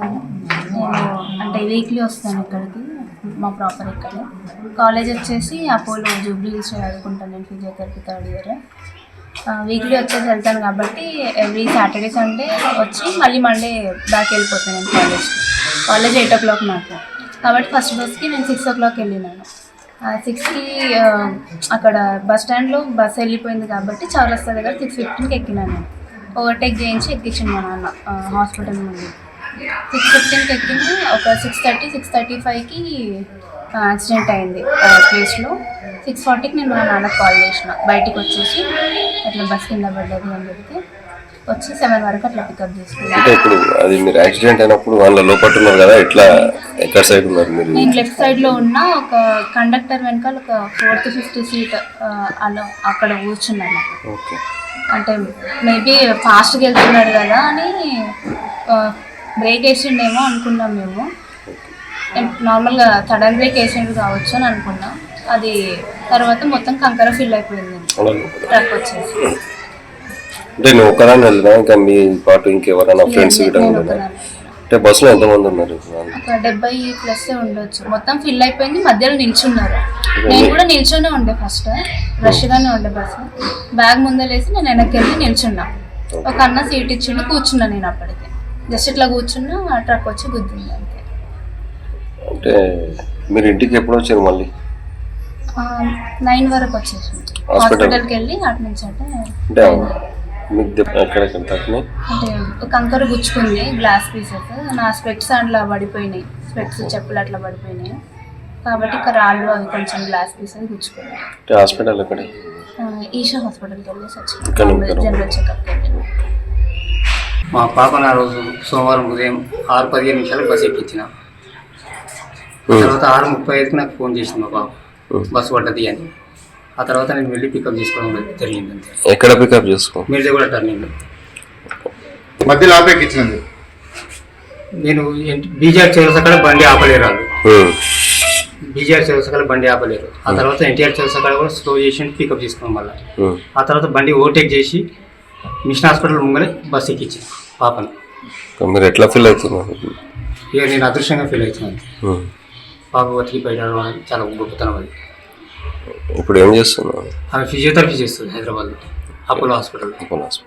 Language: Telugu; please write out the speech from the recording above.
నేను అంటే వీక్లీ వస్తాను ఇక్కడికి, మా ప్రాపర్ ఇక్కడే. కాలేజ్ వచ్చేసి అపోలో జూబ్లీ హిల్స్లో చదువుకుంటాను నేను, ఫిజియోథెరపీ థర్డ్ ఇయర్. వీక్లీ వచ్చేసి వెళ్తాను కాబట్టి ఎవ్రీ సాటర్డే సండే వచ్చి మళ్ళీ మండే బ్యాక్ వెళ్ళిపోతాను నేను కాలేజ్కి. కాలేజ్ 8 o'clock నాకు, కాబట్టి ఫస్ట్ బస్కి నేను 6 o'clock వెళ్ళినాను. 6కి అక్కడ బస్ స్టాండ్లో బస్ వెళ్ళిపోయింది కాబట్టి చౌరస్తా దగ్గర 6:15కి ఎక్కినాను. ఓవర్టేక్ చేయించి ఎక్కించాను మా నాన్న హాస్పిటల్ నుండి. 6:15కి ఎక్కిన ఒక 6:35కి యాక్సిడెంట్ అయింది ప్లేస్లో. 6:40కి నేను మా నాన్నకు కాల్ చేసిన, బయటికి వచ్చేసి అట్లా బస్ కింద పడ్డది అని చెప్తే వచ్చి 7 వరకు అట్లా పికప్ చేసుకున్నాను. అంటే ఇప్పుడు అది మీరు యాక్సిడెంట్ అయినప్పుడు వాళ్ళ లోపల ఉన్నారు కదా, ఎట్లా ఎక్కడ సైడ్ ఉన్నారు మీరు? నేను లెఫ్ట్ సైడ్లో ఉన్న ఒక కండక్టర్ వెనకాల ఒక 4th 5th సీట్ అలా అక్కడ కూర్చున్నాను. ఓకే, అంటే మేబీ ఫాస్ట్గా వెళ్తున్నాడు కదా అని బ్రేక్ వేసిండేమో అనుకున్నాం మేము. నార్మల్గా సడన్ బ్రేక్ వేసిండు కావచ్చు అని అనుకున్నాం. అది తర్వాత మొత్తం కంకర ఫిల్ అయిపోయింది ట్రక్ వచ్చేసి. అంటే నువ్వు ఒకదాన్ని వెళ్ళినా, ఇంకా మీ పాటు ఇంకెవరైనా ఫ్రెండ్స్ కూడా ఉన్నారా? అంటే బస్సులో ఎంతమంది ఉన్నారు? ఒక 70+ ఉండొచ్చు. మొత్తం ఫిల్ అయిపోయింది, మధ్యలో నిల్చున్నారు. నేను కూడా నిల్చునే ఉండే, ఫస్ట్ రష్గానే ఉండే బస్సు. బ్యాగ్ ముందలేసి నేను వెనక్కి వెళ్ళి నిల్చున్నా. ఒక అన్న సీట్ ఇచ్చిండు, కూర్చున్నా. నేను అప్పటికి జస్ట్ ఇట్లా కూర్చున్నా, ట్రక్ వచ్చి గుద్దింది అంతే. అంటే మీరు ఇంటికి ఎప్పుడు వచ్చారు మళ్ళీ? 9 వరకు వచ్చేసి హాస్పిటల్కి వెళ్ళి అటు నుంచి అంటే కంకర గుచ్చుకుంది, గ్లాస్ పీసెస్. నా స్పెట్స్ అట్లా పడిపోయినాయి, స్పెట్స్ చెప్పులు అట్లా పడిపోయినాయి కాబట్టి ఇక్కడ రాళ్ళు అవి కొంచెం గ్లాస్ పీసెస్ గుచ్చుకున్నాయి. హాస్పిటల్ ఎక్కడ? ఈషా హాస్పిటల్కి వెళ్ళేసి వచ్చి జనరల్ చెకప్కి వెళ్ళాను. మా పాపను ఆ రోజు సోమవారం ఉదయం 6:15 బస్సు ఎక్కించిన తర్వాత 6:35కి నాకు ఫోన్ చేసింది మా పాప, బస్సు పడ్డది అని. ఆ తర్వాత నేను వెళ్ళి పికప్ చేసుకోవడం జరిగింది అంతే. ఎక్కడ పికప్ చేసుకో? మీరు కూడా టర్నింగ్ మధ్యలో ఆపేకిచ్చినండి. నేను బీజార్ చౌరసకాడ బండి ఆపలేరు వాళ్ళు, బీజార్ చౌరసకాడ బండి ఆపలేరు. ఆ తర్వాత ఎన్టీఆర్ చౌరసకాడ కూడా స్లో చేసి పికప్ చేసుకున్నాం మళ్ళీ. ఆ తర్వాత బండి ఓవర్టేక్ చేసి మిషన్ హాస్పిటల్ ముంగలే బస్సు ఎక్కించాను పాపను. మీరు ఎట్లా ఫీల్ అవుతున్నారు? ఇక నేను అదృష్టంగా ఫీల్ అవుతున్నాను. పాప బతికి బయట చాలా గొప్పతనం అది. ఇప్పుడు ఏం చేస్తున్నారు? ఆమె ఫిజియోథెరపీ చేస్తుంది హైదరాబాద్లో అపోలో హాస్పిటల్.